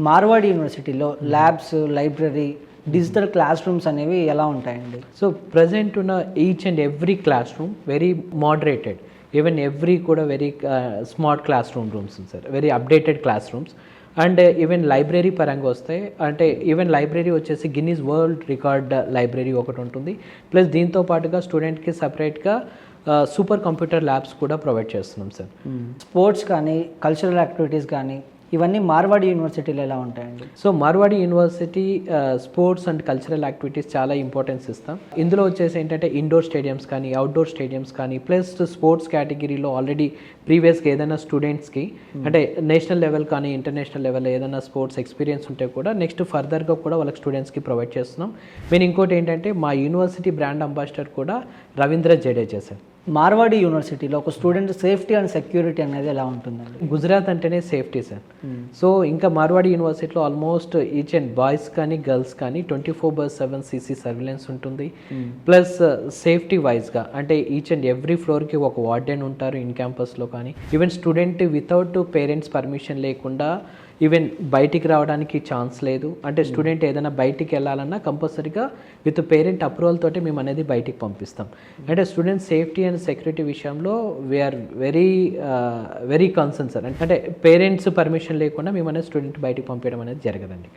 మార్వాడి యూనివర్సిటీలో labs, library, digital class rooms అనేవి ఎలా ఉంటాయండి? సో ప్రజెంట్ ఉన్న each and every class room very moderated, even every కూడా very smart class rooms sir, very updated class rooms. And even library పరంగా వస్తే అంటే even library వచ్చేసి గిన్నీస్ వరల్డ్ రికార్డ్ లైబ్రరీ ఒకటి ఉంటుంది. ప్లస్ దీంతో పాటుగా స్టూడెంట్కి సపరేట్గా సూపర్ కంప్యూటర్ ల్యాబ్స్ కూడా ప్రొవైడ్ చేస్తున్నాం సార్. స్పోర్ట్స్ కానీ, కల్చరల్ యాక్టివిటీస్ కానీ ఇవన్నీ మార్వాడి యూనివర్సిటీలో ఎలా ఉంటాయండి? So Marwadi university sports and cultural activities చాలా ఇంపార్టెన్స్ ఇస్తాం. ఇందులో వచ్చేసి ఏంటంటే ఇండోర్ స్టేడియమ్స్ కానీ, అవుట్డోర్ స్టేడియమ్స్ కానీ, ప్లస్ స్పోర్ట్స్ కేటగిరీలో ఆల్రెడీ ప్రీవియస్గా ఏదైనా స్టూడెంట్స్కి అంటే నేషనల్ లెవెల్ కానీ ఇంటర్నేషనల్ లెవెల్ ఏదైనా స్పోర్ట్స్ ఎక్స్పీరియన్స్ ఉంటే కూడా నెక్స్ట్ ఫర్దర్గా కూడా వాళ్ళకి స్టూడెంట్స్కి ప్రొవైడ్ చేస్తున్నాం. మేము ఇంకోటి ఏంటంటే మా యూనివర్సిటీ బ్రాండ్ అంబాసిడర్ కూడా రవీంద్ర జడేజా సార్. మార్వాడి యూనివర్సిటీలో ఒక స్టూడెంట్ సేఫ్టీ అండ్ సెక్యూరిటీ అనేది ఎలా ఉంటుందండి? గుజరాత్ అంటేనే సేఫ్టీ సార్. సో ఇంకా మార్వాడి యూనివర్సిటీలో ఆల్మోస్ట్ ఈచ్ అండ్ బాయ్స్ కానీ గర్ల్స్ కానీ 24/7 CC సర్విలెన్స్ ఉంటుంది. ప్లస్ సేఫ్టీ వైజ్గా అంటే ఈచ్ అండ్ ఎవ్రీ ఫ్లోర్కి ఒక వార్డెన్ ఉంటారు ఇన్ క్యాంపస్లో. కానీ even student without parents permission లేకుండా ఈవెన్ బయటికి రావడానికి ఛాన్స్ లేదు. అంటే స్టూడెంట్ ఏదైనా బయటికి వెళ్ళాలన్నా కంపల్సరీగా విత్ పేరెంట్ అప్రూవల్ తోటి మేము అనేది బయటికి పంపిస్తాం. అంటే స్టూడెంట్ సేఫ్టీ అండ్ సెక్యూరిటీ విషయంలో వీఆర్ వెరీ కన్సర్న్ సార్. అంటే పేరెంట్స్ పర్మిషన్ లేకుండా మేము అనేది స్టూడెంట్ బయటికి పంపించడం అనేది జరగదండి.